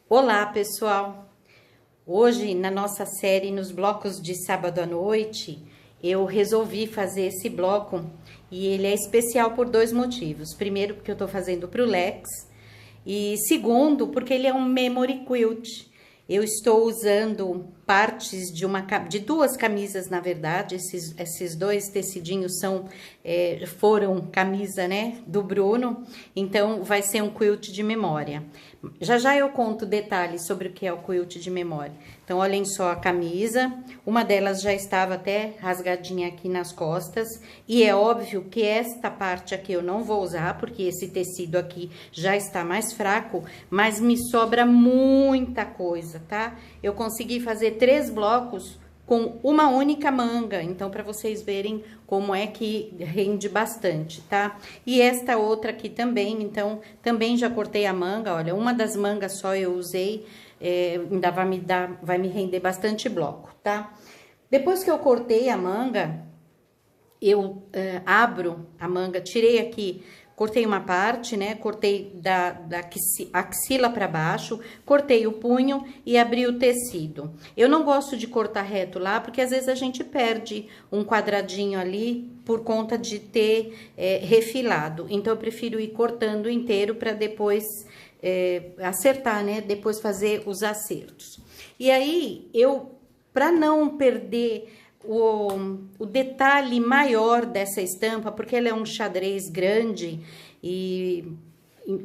Olá, pessoal! Hoje, na nossa série nos blocos de sábado à noite, eu resolvi fazer esse bloco e ele é especial por dois motivos. Primeiro, porque eu estou fazendo para o Lex e segundo, porque ele é um memory quilt. Eu estou usando partes de duas camisas, na verdade. Esses dois tecidinhos foram camisa, né, do Bruno. Então, vai ser um quilt de memória. Já já eu conto detalhes sobre o que é o quilt de memória. Então, olhem só a camisa. Uma delas já estava até rasgadinha aqui nas costas. E é óbvio que esta parte aqui eu não vou usar, porque esse tecido aqui já está mais fraco. Mas me sobra muita coisa, tá? Eu consegui fazer 3 blocos com uma única manga, então para vocês verem como é que rende bastante, tá? E esta outra aqui também, então também já cortei a manga, olha, uma das mangas só eu usei, ainda vai me render bastante bloco, tá? Depois que eu cortei a manga, eu abro a manga, tirei aqui, cortei uma parte, né? Cortei da axila para baixo, cortei o punho e abri o tecido. Eu não gosto de cortar reto lá, porque às vezes a gente perde um quadradinho ali por conta de ter refilado. Então, eu prefiro ir cortando inteiro para depois acertar, né? Depois fazer os acertos. E aí, para não perder o detalhe maior dessa estampa, porque ela é um xadrez grande e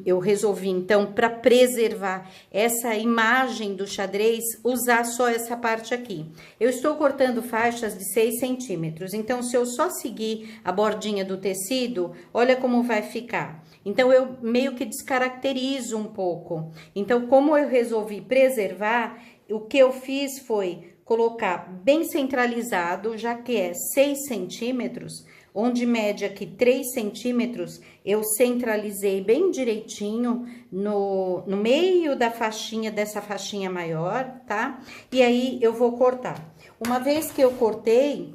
eu resolvi, então, para preservar essa imagem do xadrez, usar só essa parte aqui. Eu estou cortando faixas de 6 centímetros, então, se eu só seguir a bordinha do tecido, olha como vai ficar. Então, eu meio que descaracterizo um pouco. Então, como eu resolvi preservar, o que eu fiz foi colocar bem centralizado, já que é 6 centímetros, onde mede aqui 3 centímetros, eu centralizei bem direitinho no meio da faixinha, dessa faixinha maior, tá? E aí, eu vou cortar. Uma vez que eu cortei,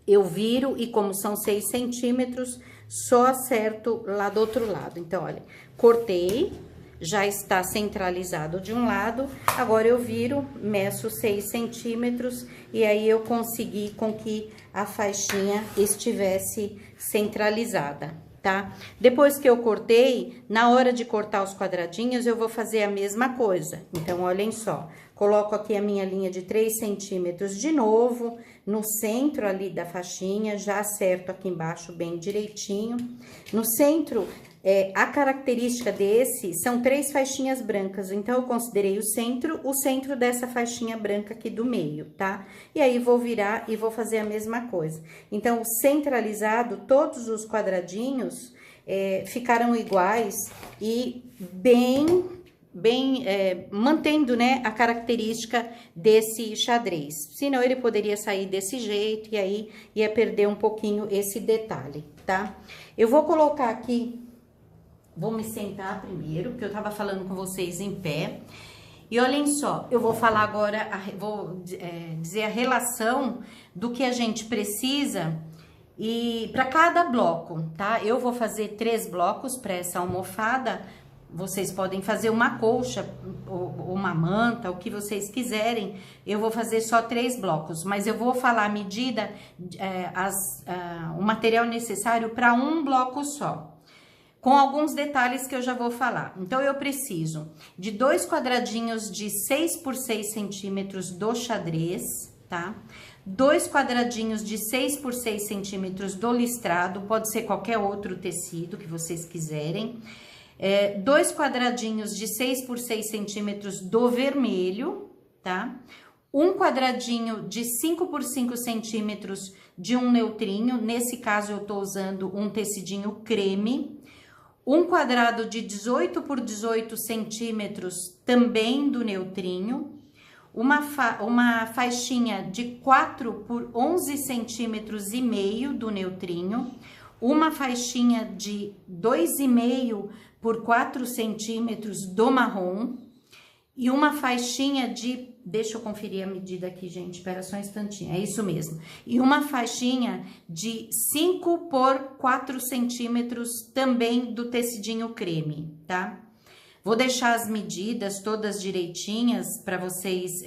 eu viro e como são 6 centímetros, só acerto lá do outro lado. Então, olha, cortei. Já está centralizado de um lado, agora eu viro, meço 6 centímetros e aí eu consegui com que a faixinha estivesse centralizada, tá? Depois que eu cortei, na hora de cortar os quadradinhos, eu vou fazer a mesma coisa. Então, olhem só, coloco aqui a minha linha de 3 centímetros de novo, no centro ali da faixinha, já acerto aqui embaixo bem direitinho. No centro, a característica desse são 3 faixinhas brancas, então eu considerei o centro dessa faixinha branca aqui do meio, tá? E aí, vou virar e vou fazer a mesma coisa. Então, centralizado, todos os quadradinhos ficaram iguais e mantendo, né, a característica desse xadrez. Senão, ele poderia sair desse jeito e aí ia perder um pouquinho esse detalhe, tá? Eu vou colocar aqui. Vou me sentar primeiro, porque eu tava falando com vocês em pé. E olhem só, eu vou falar agora, dizer a relação do que a gente precisa e para cada bloco, tá? Eu vou fazer 3 blocos para essa almofada. Vocês podem fazer uma colcha, ou uma manta, o que vocês quiserem. Eu vou fazer só 3 blocos, mas eu vou falar a medida, o material necessário para um bloco só. Com alguns detalhes que eu já vou falar. Então, eu preciso de 2 quadradinhos de 6 por 6 centímetros do xadrez, tá? 2 quadradinhos de 6 por 6 centímetros do listrado, pode ser qualquer outro tecido que vocês quiserem. 2 quadradinhos de 6 por 6 centímetros do vermelho, tá? 1 quadradinho de 5 por 5 centímetros de um neutrinho, nesse caso eu tô usando um tecidinho creme. 1 quadrado de 18 por 18 centímetros, também do neutrinho. Uma faixinha de 4 por 11 centímetros e meio do neutrinho. Uma faixinha de 2,5 por 4 centímetros do marrom. E uma faixinha de... Deixa eu conferir a medida aqui, gente. Espera só um instantinho. É isso mesmo. E uma faixinha de 5 por 4 centímetros também do tecidinho creme, tá? Vou deixar as medidas todas direitinhas para vocês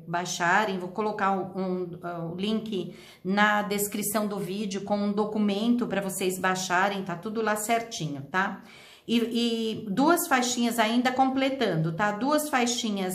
baixarem. Vou colocar o link na descrição do vídeo com um documento para vocês baixarem, tá tudo lá certinho, tá? E duas faixinhas ainda completando, tá? Duas faixinhas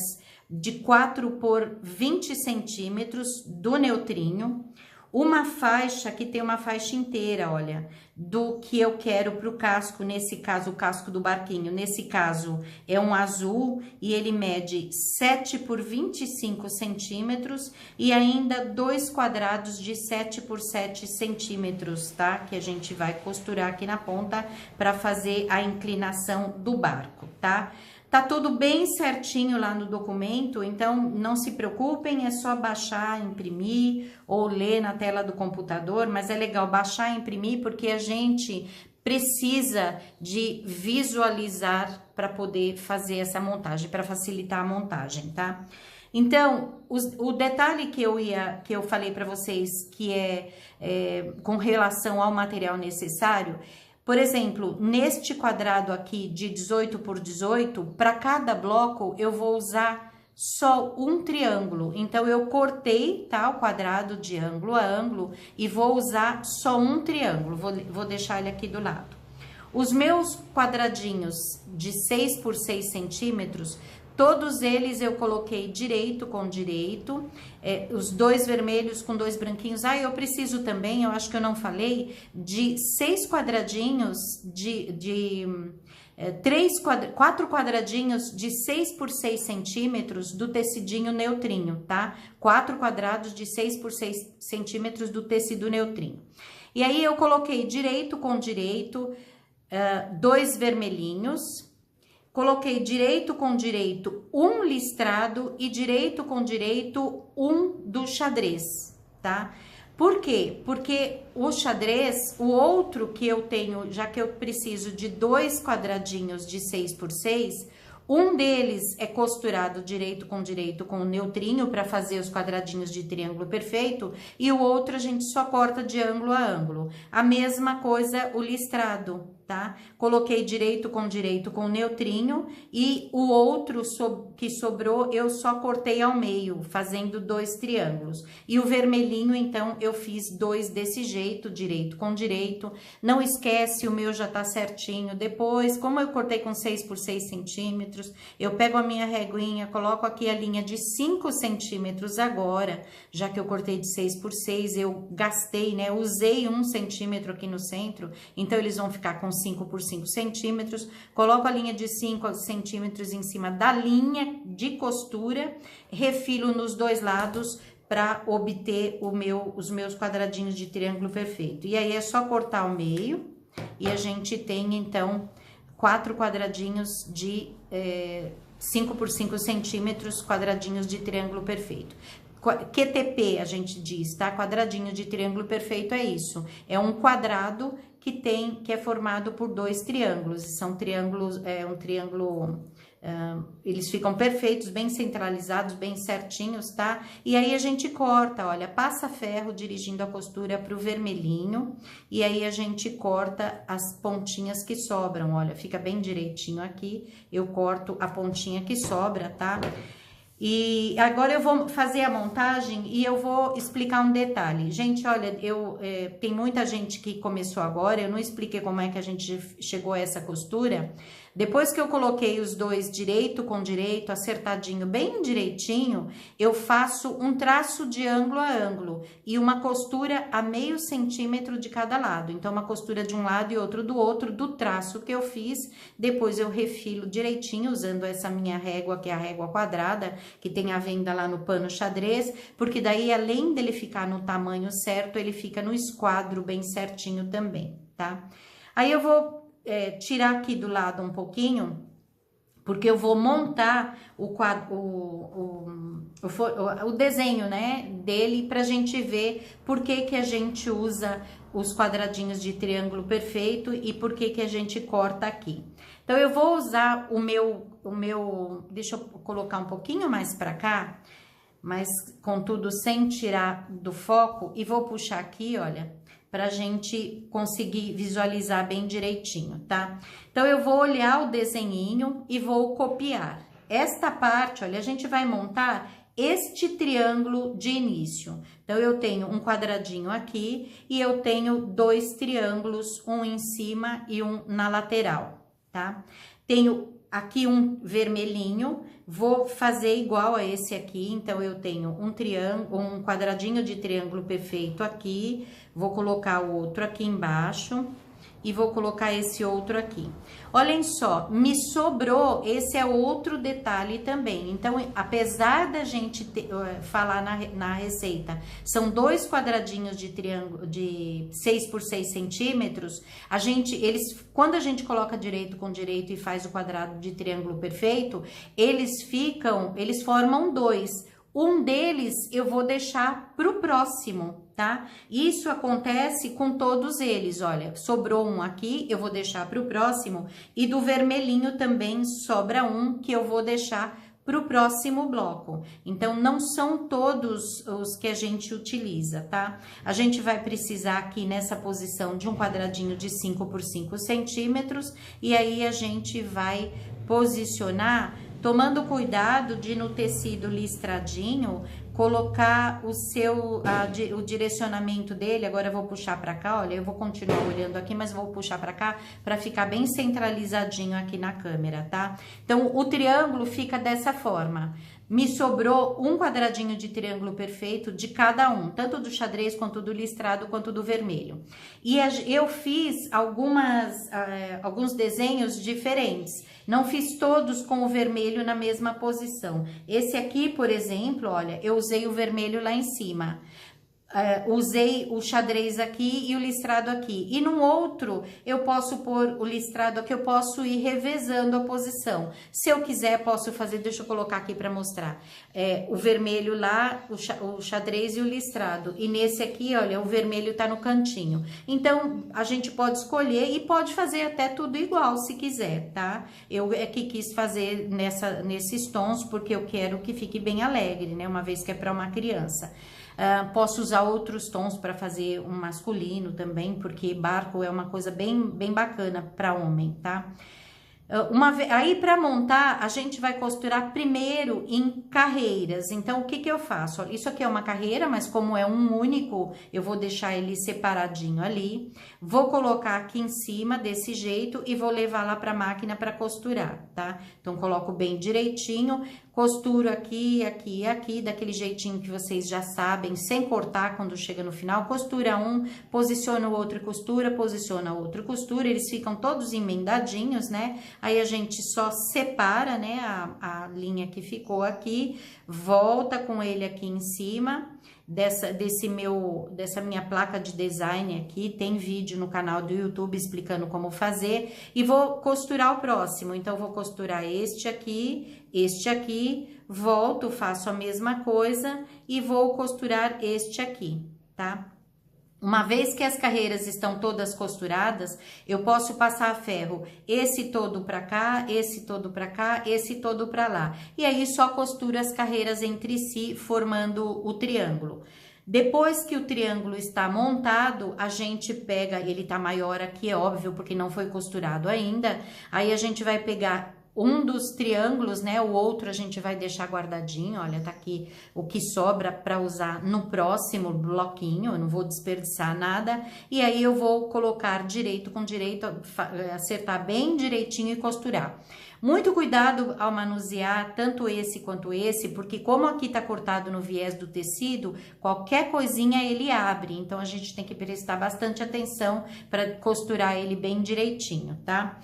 de 4 por 20 centímetros do neutrinho. Uma faixa que tem uma faixa inteira, olha, do que eu quero pro casco, nesse caso, o casco do barquinho. Nesse caso, é um azul e ele mede 7 por 25 centímetros e ainda 2 quadrados de 7 por 7 centímetros, tá? Que a gente vai costurar aqui na ponta para fazer a inclinação do barco, tá? Tá tudo bem certinho lá no documento, então não se preocupem, é só baixar, imprimir ou ler na tela do computador, mas é legal baixar e imprimir porque a gente precisa de visualizar para poder fazer essa montagem, para facilitar a montagem, tá? Então, o detalhe que eu falei para vocês que com relação ao material necessário. Por exemplo, neste quadrado aqui de 18 por 18, para cada bloco eu vou usar só um triângulo. Então, eu cortei, tá, o quadrado de ângulo a ângulo e vou usar só um triângulo. Vou deixar ele aqui do lado. Os meus quadradinhos de 6 por 6 centímetros, todos eles eu coloquei direito com direito, os dois vermelhos com dois branquinhos. Ah, eu preciso também, eu acho que eu não falei, de 6 quadradinhos, quatro quadradinhos de 6 por 6 centímetros do tecidinho neutrinho, tá? 4 quadrados de 6 por 6 centímetros do tecido neutrinho. E aí eu coloquei direito com direito, dois vermelhinhos. Coloquei direito com direito um listrado e direito com direito um do xadrez, tá? Por quê? Porque o xadrez, o outro que eu tenho, já que eu preciso de 2 quadradinhos de 6 por 6, um deles é costurado direito com o neutrinho para fazer os quadradinhos de triângulo perfeito e o outro a gente só corta de ângulo a ângulo. A mesma coisa o listrado, tá? Coloquei direito com o neutrinho e o outro que sobrou eu só cortei ao meio, fazendo 2 triângulos. E o vermelhinho, então, eu fiz 2 desse jeito, direito com direito. Não esquece, o meu já tá certinho. Depois, como eu cortei com 6 por 6 centímetros, eu pego a minha reguinha, coloco aqui a linha de 5 centímetros agora, já que eu cortei de 6 por 6, eu gastei, né? Usei 1 centímetro aqui no centro, então eles vão ficar com 5 por 5 centímetros, coloco a linha de 5 centímetros em cima da linha de costura, refilo nos dois lados para obter os meus quadradinhos de triângulo perfeito. E aí é só cortar ao meio e a gente tem então 4 quadradinhos de 5 por 5 centímetros, quadradinhos de triângulo perfeito. QTP a gente diz, tá? Quadradinho de triângulo perfeito é isso. É um quadrado que é formado por 2 triângulos. São triângulos, eles ficam perfeitos, bem centralizados, bem certinhos, tá? E aí a gente corta, olha, passa ferro dirigindo a costura pro vermelhinho. E aí a gente corta as pontinhas que sobram, olha, fica bem direitinho aqui. Eu corto a pontinha que sobra, tá? E agora eu vou fazer a montagem e eu vou explicar um detalhe. Gente, olha, tem muita gente que começou agora, eu não expliquei como é que a gente chegou a essa costura. Depois que eu coloquei os dois direito com direito, acertadinho, bem direitinho, eu faço um traço de ângulo a ângulo e uma costura a meio centímetro de cada lado. Então, uma costura de um lado e outro do outro, do traço que eu fiz. Depois eu refilo direitinho, usando essa minha régua, que é a régua quadrada, que tem a venda lá no pano xadrez, porque daí, além dele ficar no tamanho certo, ele fica no esquadro bem certinho também, tá? Aí eu vou tirar aqui do lado um pouquinho, porque eu vou montar o desenho, né, dele pra gente ver por que a gente usa os quadradinhos de triângulo perfeito e por que a gente corta aqui. Então, eu vou usar o meu, deixa eu colocar um pouquinho mais pra cá, mas contudo sem tirar do foco, e vou puxar aqui, olha, pra gente conseguir visualizar bem direitinho, tá? Então, eu vou olhar o desenhinho e vou copiar. Esta parte, olha, a gente vai montar este triângulo de início. Então, eu tenho um quadradinho aqui e eu tenho 2 triângulos, um em cima e um na lateral, tá? Tenho aqui um vermelhinho, vou fazer igual a esse aqui, então eu tenho um triângulo, um quadradinho de triângulo perfeito aqui, vou colocar o outro aqui embaixo e vou colocar esse outro aqui. Olhem só, me sobrou, esse é outro detalhe também. Então, apesar da gente falar na receita, são 2 quadradinhos de triângulo de 6 por 6 centímetros, quando a gente coloca direito com direito e faz o quadrado de triângulo perfeito, eles formam 2. Um deles eu vou deixar pro próximo, tá? Isso acontece com todos eles, olha, sobrou um aqui, eu vou deixar pro próximo, e do vermelhinho também sobra um que eu vou deixar pro próximo bloco. Então, não são todos os que a gente utiliza, tá? A gente vai precisar aqui nessa posição de um quadradinho de 5 por 5 centímetros, e aí a gente vai posicionar, tomando cuidado de no tecido listradinho, colocar o direcionamento dele. Agora eu vou puxar para cá, olha, eu vou continuar olhando aqui, mas vou puxar para cá para ficar bem centralizadinho aqui na câmera, tá? Então, o triângulo fica dessa forma. Me sobrou um quadradinho de triângulo perfeito de cada um, tanto do xadrez, quanto do listrado, quanto do vermelho. E eu fiz alguns desenhos diferentes. Não fiz todos com o vermelho na mesma posição. Esse aqui, por exemplo, olha, eu usei o vermelho lá em cima. Usei o xadrez aqui e o listrado aqui. E num outro, eu posso pôr o listrado aqui, eu posso ir revezando a posição. Se eu quiser, posso fazer, deixa eu colocar aqui para mostrar. O vermelho lá, o xadrez e o listrado. E nesse aqui, olha, o vermelho tá no cantinho. Então, a gente pode escolher e pode fazer até tudo igual, se quiser, tá? Eu aqui quis fazer nesses tons, porque eu quero que fique bem alegre, né? Uma vez que é para uma criança. Posso usar outros tons para fazer um masculino também, porque barco é uma coisa bem bacana para homem, tá? Aí, para montar, a gente vai costurar primeiro em carreiras. Então, o que que eu faço? Olha, isso aqui é uma carreira, mas como é um único, eu vou deixar ele separadinho ali. Vou colocar aqui em cima desse jeito e vou levar lá para a máquina para costurar, tá? Então, coloco bem direitinho, costuro aqui, aqui e aqui, daquele jeitinho que vocês já sabem, sem cortar quando chega no final. Costura um, posiciona o outro e costura, posiciona o outro e costura. Eles ficam todos emendadinhos, né? Aí a gente só separa, né, a linha que ficou aqui, volta com ele aqui em cima dessa minha placa de design aqui. Tem vídeo no canal do YouTube explicando como fazer, e vou costurar o próximo. Então, vou costurar este aqui, volto, faço a mesma coisa e vou costurar este aqui, tá? Uma vez que as carreiras estão todas costuradas, eu posso passar ferro esse todo para cá, esse todo para cá, esse todo para lá. E aí só costura as carreiras entre si, formando o triângulo. Depois que o triângulo está montado, a gente pega, ele tá maior aqui, é óbvio, porque não foi costurado ainda. Aí a gente vai pegar um dos triângulos, né? O outro a gente vai deixar guardadinho. Olha, tá aqui o que sobra para usar no próximo bloquinho. Eu não vou desperdiçar nada. E aí eu vou colocar direito com direito, acertar bem direitinho e costurar. Muito cuidado ao manusear tanto esse quanto esse, porque como aqui tá cortado no viés do tecido, qualquer coisinha ele abre. Então, a gente tem que prestar bastante atenção para costurar ele bem direitinho, tá?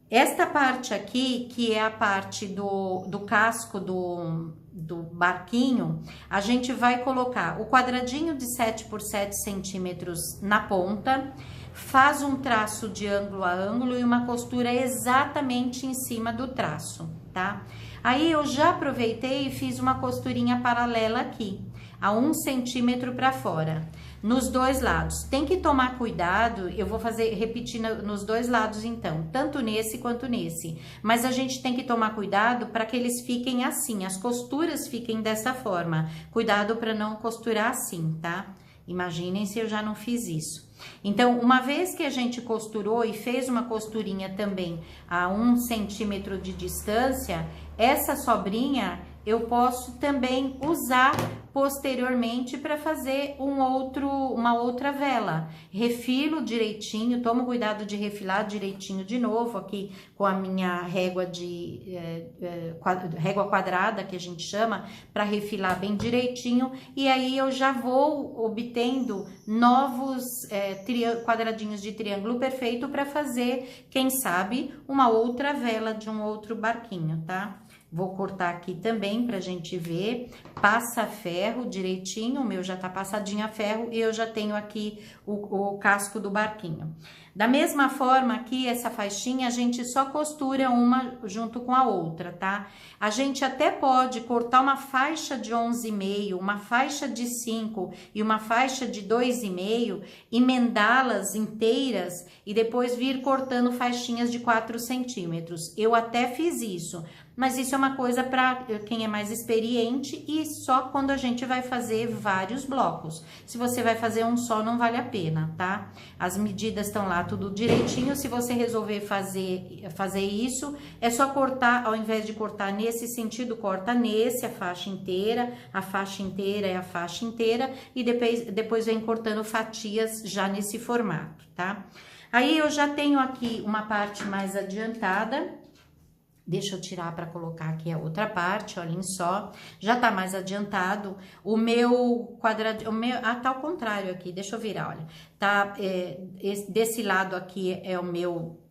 Esta parte aqui, que é a parte do casco do barquinho, a gente vai colocar o quadradinho de 7 por 7 centímetros na ponta, faz um traço de ângulo a ângulo e uma costura exatamente em cima do traço, tá? Aí, eu já aproveitei e fiz uma costurinha paralela aqui, a 1 centímetro para fora. Nos dois lados, tem que tomar cuidado, eu vou repetir nos dois lados então, tanto nesse quanto nesse, mas a gente tem que tomar cuidado para que eles fiquem assim, as costuras fiquem dessa forma, cuidado para não costurar assim, tá? Imaginem se eu já não fiz isso. Então, uma vez que a gente costurou e fez uma costurinha também a 1 centímetro de distância, essa sobrinha eu posso também usar posteriormente para fazer uma outra vela. Refilo direitinho, tomo cuidado de refilar direitinho de novo aqui com a minha régua régua quadrada, que a gente chama, para refilar bem direitinho, e aí eu já vou obtendo novos quadradinhos de triângulo perfeito para fazer, quem sabe, uma outra vela de um outro barquinho, tá? Vou cortar aqui também pra gente ver, passa ferro direitinho, o meu já tá passadinho a ferro e eu já tenho aqui o casco do barquinho. Da mesma forma aqui, essa faixinha, a gente só costura uma junto com a outra, tá? A gente até pode cortar uma faixa de 11,5, uma faixa de 5 e uma faixa de 2,5, emendá-las inteiras e depois vir cortando faixinhas de 4 centímetros. Eu até fiz isso, mas isso é uma coisa para quem é mais experiente e só quando a gente vai fazer vários blocos. Se você vai fazer um só, não vale a pena, tá? As medidas estão lá tudo direitinho. Se você resolver fazer isso, é só cortar, ao invés de cortar nesse sentido, corta nesse, a faixa inteira é a faixa inteira e depois vem cortando fatias já nesse formato, tá? Aí eu já tenho aqui uma parte mais adiantada. Deixa eu tirar para colocar aqui a outra parte, olhem só, já tá mais adiantado. O meu quadradinho, tá ao contrário aqui, deixa eu virar, olha. Tá, desse lado aqui é o meu,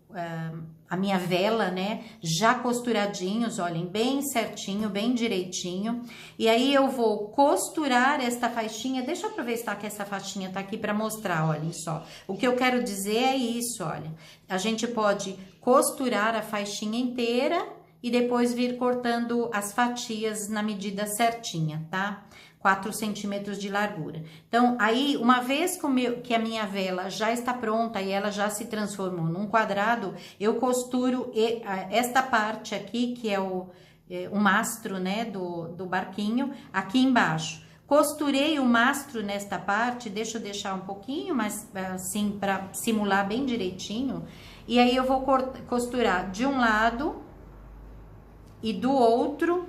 a minha vela, né? Já costuradinhos, olhem, bem certinho, bem direitinho. E aí eu vou costurar esta faixinha, deixa eu aproveitar que essa faixinha tá aqui para mostrar, olhem só. O que eu quero dizer é isso, olha. A gente pode costurar a faixinha inteira e depois vir cortando as fatias na medida certinha, tá? 4 centímetros de largura. Então, aí, uma vez que a minha vela já está pronta e ela já se transformou num quadrado, eu costuro esta parte aqui, que é o mastro, né, do barquinho, aqui embaixo. Costurei o mastro nesta parte, deixa eu deixar um pouquinho mais assim, para simular bem direitinho. E aí, eu vou costurar de um lado e do outro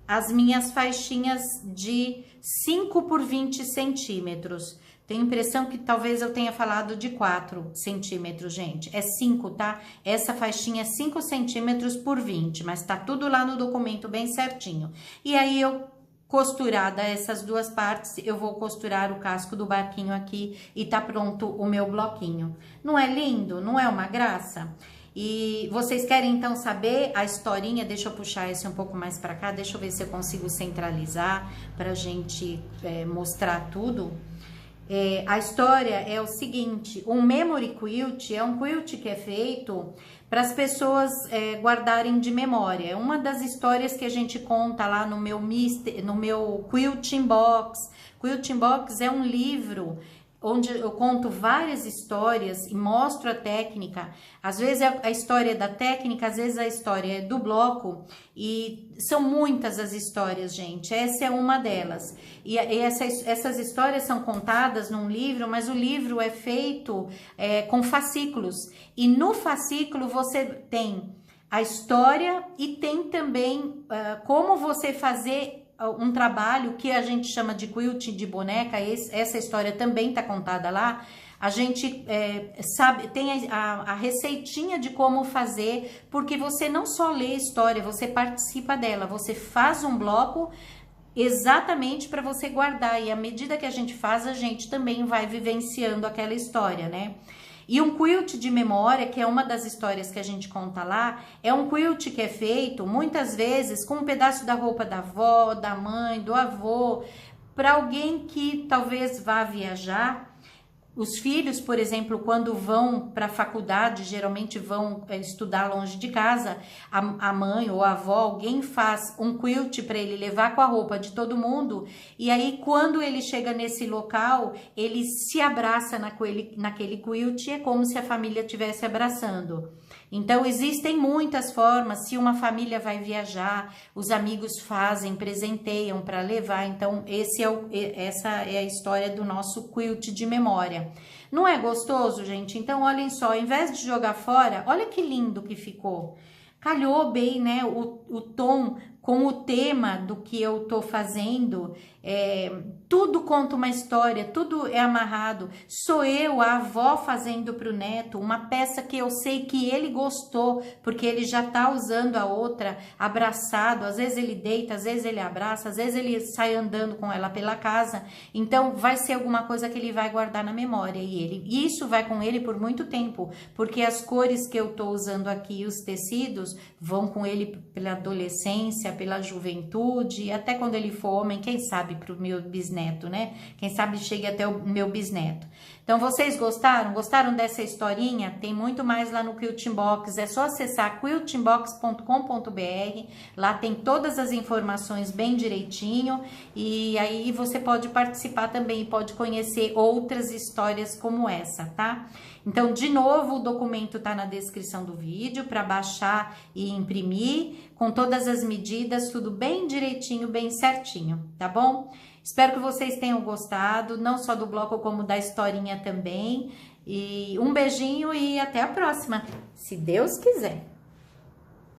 as minhas faixinhas de 5 por 20 centímetros. Tenho a impressão que talvez eu tenha falado de 4 centímetros, gente. É 5, tá? Essa faixinha é 5 centímetros por 20, mas tá tudo lá no documento bem certinho. E aí, eu costurada essas duas partes, eu vou costurar o casco do barquinho aqui e tá pronto o meu bloquinho. Não é lindo? Não é uma graça? E vocês querem então saber a historinha? Deixa eu puxar esse um pouco mais para cá, deixa eu ver se eu consigo centralizar pra gente mostrar tudo. A história é o seguinte: um memory quilt é um quilt que é feito para as pessoas guardarem de memória. É uma das histórias que a gente conta lá no meu Quilting Box. Quilting Box é um livro onde eu conto várias histórias e mostro a técnica. Às vezes é a história da técnica, às vezes a história é do bloco, e são muitas as histórias, gente. Essa é uma delas. E essas histórias são contadas num livro, mas o livro é feito com fascículos. E no fascículo você tem a história e tem também como você fazer um trabalho que a gente chama de quilt de boneca. Essa história também está contada lá. A gente sabe, tem a receitinha de como fazer, porque você não só lê a história, você participa dela, você faz um bloco exatamente para você guardar, e à medida que a gente faz, a gente também vai vivenciando aquela história, né? E um quilt de memória, que é uma das histórias que a gente conta lá, é um quilt que é feito muitas vezes com um pedaço da roupa da avó, da mãe, do avô, para alguém que talvez vá viajar. Os filhos, por exemplo, quando vão para a faculdade, geralmente vão estudar longe de casa, a mãe ou a avó, alguém faz um quilt para ele levar com a roupa de todo mundo, e aí quando ele chega nesse local, ele se abraça naquele quilt, e é como se a família estivesse abraçando. Então, existem muitas formas. Se uma família vai viajar, os amigos fazem, presenteiam para levar. Então, essa é a história do nosso quilt de memória. Não é gostoso, gente? Então, olhem só, ao invés de jogar fora, olha que lindo que ficou. Calhou bem, né, o tom com o tema do que eu tô fazendo, tudo conta uma história, tudo é amarrado. Sou eu, a avó, fazendo pro neto, uma peça que eu sei que ele gostou, porque ele já tá usando a outra, abraçado, às vezes ele deita, às vezes ele abraça, às vezes ele sai andando com ela pela casa, então vai ser alguma coisa que ele vai guardar na memória, e isso vai com ele por muito tempo, porque as cores que eu tô usando aqui, os tecidos, vão com ele pela adolescência, pela juventude, até quando ele for homem, quem sabe pro meu bisneto, né? Quem sabe chegue até o meu bisneto. Então, vocês gostaram? Gostaram dessa historinha? Tem muito mais lá no Quilting Box, é só acessar quiltingbox.com.br, lá tem todas as informações bem direitinho, e aí você pode participar também e pode conhecer outras histórias como essa, tá? Então, de novo, o documento tá na descrição do vídeo para baixar e imprimir, com todas as medidas, tudo bem direitinho, bem certinho, tá bom? Espero que vocês tenham gostado, não só do bloco, como da historinha também. E um beijinho e até a próxima, se Deus quiser.